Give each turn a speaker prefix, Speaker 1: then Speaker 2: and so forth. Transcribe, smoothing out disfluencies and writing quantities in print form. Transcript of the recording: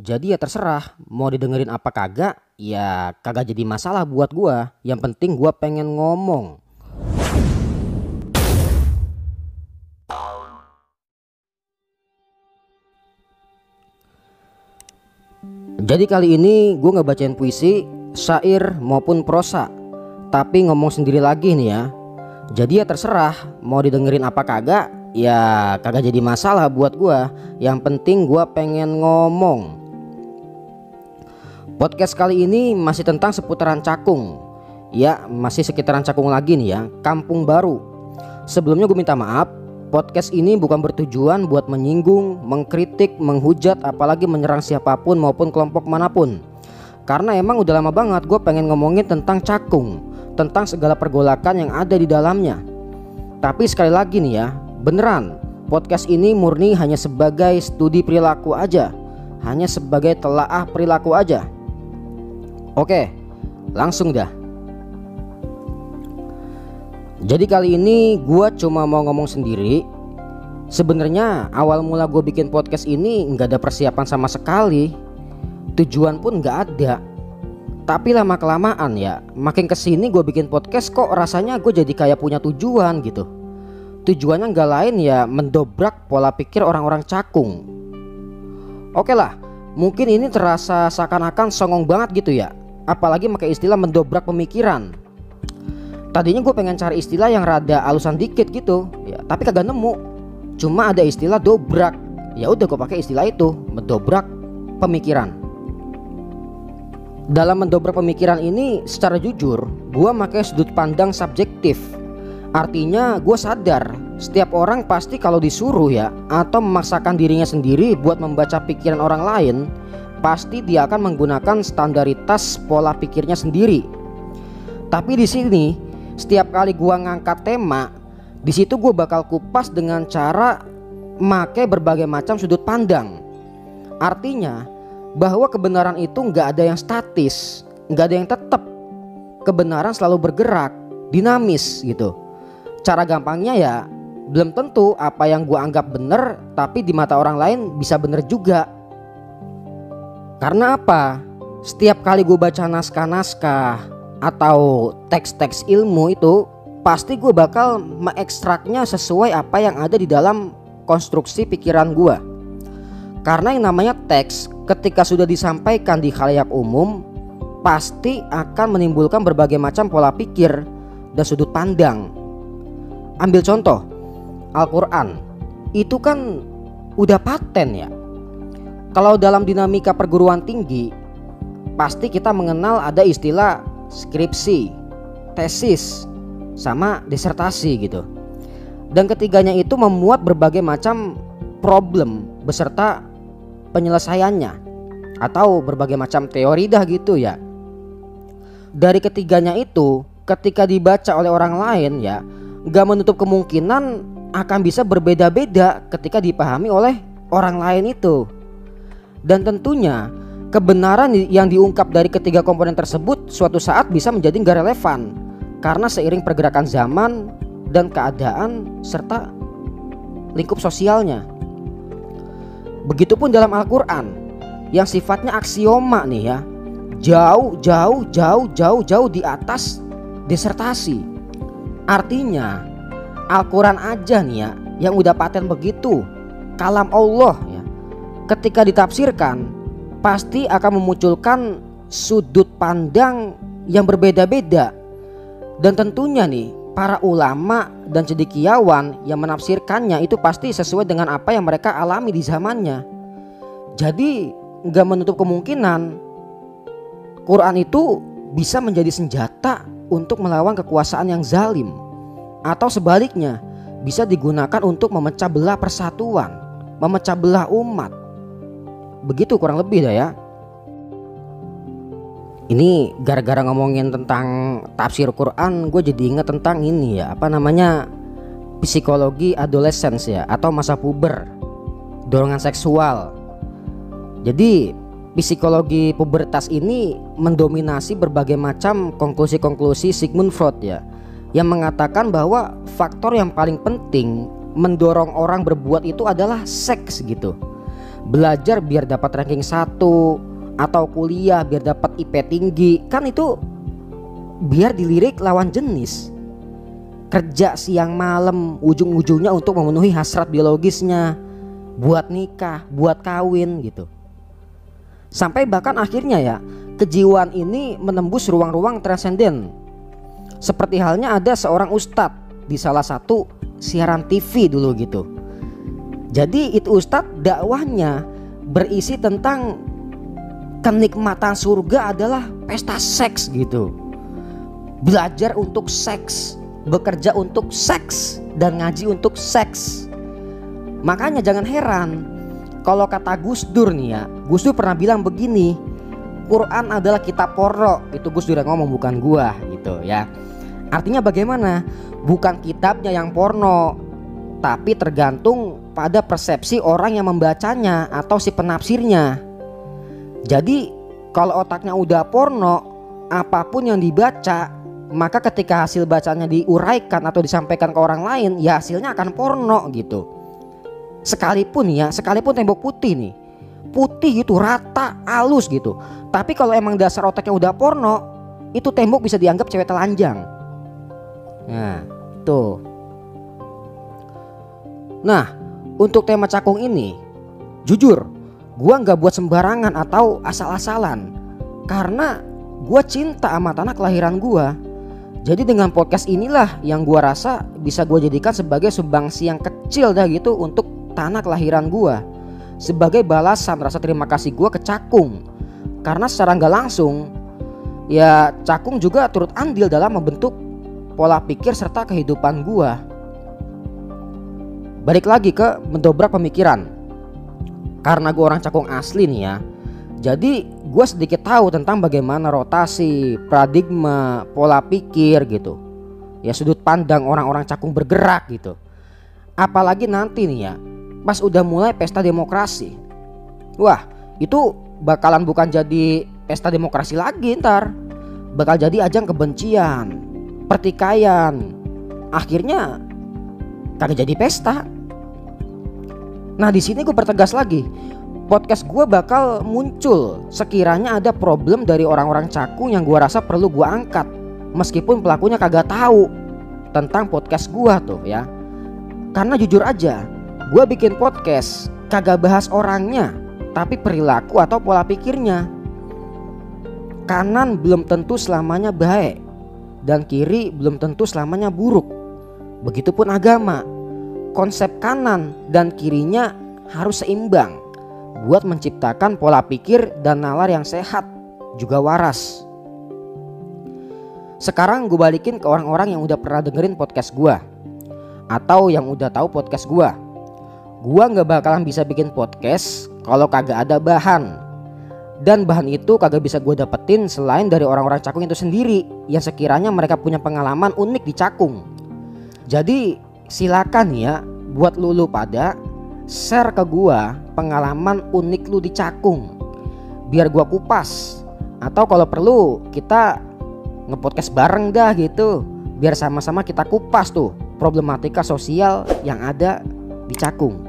Speaker 1: Jadi ya terserah mau didengerin apa kagak, ya kagak jadi masalah buat gua. Yang penting gua pengen ngomong. Jadi kali ini gua nggak bacain puisi, syair maupun prosa, tapi ngomong sendiri lagi nih ya. Jadi ya terserah mau didengerin apa kagak, ya kagak jadi masalah buat gua. Yang penting gua pengen ngomong. Podcast kali ini masih tentang seputaran Cakung. Ya, masih sekitaran Cakung lagi nih ya, Kampung Baru. Sebelumnya gue minta maaf, podcast ini bukan bertujuan buat menyinggung, mengkritik, menghujat, apalagi menyerang siapapun maupun kelompok manapun. Karena emang udah lama banget gue pengen ngomongin tentang Cakung, tentang segala pergolakan yang ada di dalamnya. Tapi sekali lagi nih ya, beneran, podcast ini murni hanya sebagai studi perilaku aja, hanya sebagai telaah perilaku aja. Oke, langsung dah. Jadi kali ini gue cuma mau ngomong sendiri. Sebenarnya awal mula gue bikin podcast ini nggak ada persiapan sama sekali. Tujuan pun nggak ada. Tapi lama kelamaan ya, makin kesini gue bikin podcast kok rasanya gue jadi kayak punya tujuan gitu. Tujuannya nggak lain ya mendobrak pola pikir orang-orang Cakung. Oke lah, mungkin ini terasa seakan-akan songong banget gitu ya. Apalagi pakai istilah mendobrak pemikiran. Tadinya gue pengen cari istilah yang rada alusan dikit gitu ya, tapi kagak nemu. Cuma ada istilah dobrak. Ya udah gue pakai istilah itu, mendobrak pemikiran. Dalam mendobrak pemikiran ini secara jujur gue pakai sudut pandang subjektif. Artinya gue sadar setiap orang pasti kalau disuruh ya, atau memaksakan dirinya sendiri buat membaca pikiran orang lain, pasti dia akan menggunakan standaritas pola pikirnya sendiri. Tapi di sini setiap kali gua ngangkat tema, di situ gua bakal kupas dengan cara make berbagai macam sudut pandang. Artinya bahwa kebenaran itu nggak ada yang statis, nggak ada yang tetap. Kebenaran selalu bergerak, dinamis gitu. Cara gampangnya ya, belum tentu apa yang gua anggap benar, tapi di mata orang lain bisa benar juga. Karena apa? Setiap kali gue baca naskah-naskah atau teks-teks ilmu itu, pasti gue bakal mengekstraknya sesuai apa yang ada di dalam konstruksi pikiran gue. Karena yang namanya teks ketika sudah disampaikan di khalayak umum, pasti akan menimbulkan berbagai macam pola pikir dan sudut pandang. Ambil contoh, Al-Quran itu kan udah paten ya. Kalau dalam dinamika perguruan tinggi, pasti kita mengenal ada istilah skripsi, tesis, sama disertasi gitu. Dan ketiganya itu memuat berbagai macam problem beserta penyelesaiannya, atau berbagai macam teori dah gitu ya. Dari ketiganya itu, ketika dibaca oleh orang lain ya, gak menutup kemungkinan akan bisa berbeda-beda ketika dipahami oleh orang lain itu. Dan tentunya kebenaran yang diungkap dari ketiga komponen tersebut suatu saat bisa menjadi gak relevan, karena seiring pergerakan zaman dan keadaan serta lingkup sosialnya. Begitupun dalam Al-Quran yang sifatnya aksioma nih ya, jauh di atas disertasi. Artinya Al-Quran aja nih ya, yang udah paten begitu, kalam Allah ya, ketika ditafsirkan pasti akan memunculkan sudut pandang yang berbeda-beda. Dan tentunya nih para ulama dan cendekiawan yang menafsirkannya itu pasti sesuai dengan apa yang mereka alami di zamannya. Jadi gak menutup kemungkinan Quran itu bisa menjadi senjata untuk melawan kekuasaan yang zalim, atau sebaliknya bisa digunakan untuk memecah belah persatuan, memecah belah umat. Begitu kurang lebih dah ya. Ini gara-gara ngomongin tentang tafsir Quran, gue jadi ingat tentang ini ya, apa namanya, psikologi adolescence ya, atau masa puber, dorongan seksual. Jadi psikologi pubertas ini mendominasi berbagai macam konklusi-konklusi Sigmund Freud ya, yang mengatakan bahwa faktor yang paling penting mendorong orang berbuat itu adalah seks gitu. belajar biar dapat ranking 1, atau kuliah biar dapat IP tinggi, kan itu biar dilirik lawan jenis. Kerja siang malam ujung-ujungnya untuk memenuhi hasrat biologisnya, buat nikah, buat kawin gitu. Sampai bahkan akhirnya ya, kejiwaan ini menembus ruang-ruang transenden. Seperti halnya ada seorang ustadz di salah satu siaran TV dulu gitu. Jadi itu ustadz dakwahnya berisi tentang kenikmatan surga adalah pesta seks gitu. Belajar untuk seks, bekerja untuk seks, dan ngaji untuk seks. Makanya jangan heran kalau kata Gus Dur nih ya, Gus Dur pernah bilang begini, Quran adalah kitab porno. Itu Gus Dur yang ngomong, bukan gua gitu ya. Artinya bagaimana? Bukan kitabnya yang porno, tapi tergantung pada persepsi orang yang membacanya atau si penafsirnya. Jadi kalau otaknya udah porno, apapun yang dibaca, maka ketika hasil bacanya diuraikan atau disampaikan ke orang lain, ya hasilnya akan porno gitu. Sekalipun tembok putih nih, putih gitu, rata, halus gitu, tapi kalau emang dasar otaknya udah porno, itu tembok bisa dianggap cewek telanjang. Nah tuh. Nah untuk tema cakung ini, jujur gua gak buat sembarangan atau asal-asalan, karena gua cinta sama tanah kelahiran gua. Jadi dengan podcast inilah yang gua rasa bisa gua jadikan sebagai sumbangsi yang kecil dah gitu untuk tanah kelahiran gua, sebagai balasan rasa terima kasih gua ke Cakung. Karena secara gak langsung ya Cakung juga turut andil dalam membentuk pola pikir serta kehidupan gua. Balik lagi ke mendobrak pemikiran. Karena gua orang Cakung asli nih ya, jadi gue sedikit tahu tentang bagaimana rotasi, paradigma, pola pikir gitu. Ya sudut pandang orang-orang Cakung bergerak gitu. Apalagi nanti nih ya, pas udah mulai pesta demokrasi. Wah itu bakalan bukan jadi pesta demokrasi lagi ntar. Bakal jadi ajang kebencian, pertikaian. Akhirnya kagak jadi pesta. Nah di sini gue pertegas lagi, podcast gue bakal muncul sekiranya ada problem dari orang-orang Cakung yang gue rasa perlu gue angkat, meskipun pelakunya kagak tahu tentang podcast gue tuh ya. Karena jujur aja, gue bikin podcast kagak bahas orangnya, tapi perilaku atau pola pikirnya. Kanan belum tentu selamanya baik, dan kiri belum tentu selamanya buruk. Begitupun agama, konsep kanan dan kirinya harus seimbang buat menciptakan pola pikir dan nalar yang sehat juga waras. Sekarang gue balikin ke orang-orang yang udah pernah dengerin podcast gue, atau yang udah tahu podcast gue. Gue gak bakalan bisa bikin podcast kalau kagak ada bahan. Dan bahan itu kagak bisa gue dapetin selain dari orang-orang Cakung itu sendiri, yang sekiranya mereka punya pengalaman unik di Cakung. Jadi silakan ya buat lu pada share ke gua pengalaman unik lu di Cakung, biar gua kupas. Atau kalau perlu kita nge-podcast bareng dah gitu, biar sama-sama kita kupas tuh problematika sosial yang ada di Cakung.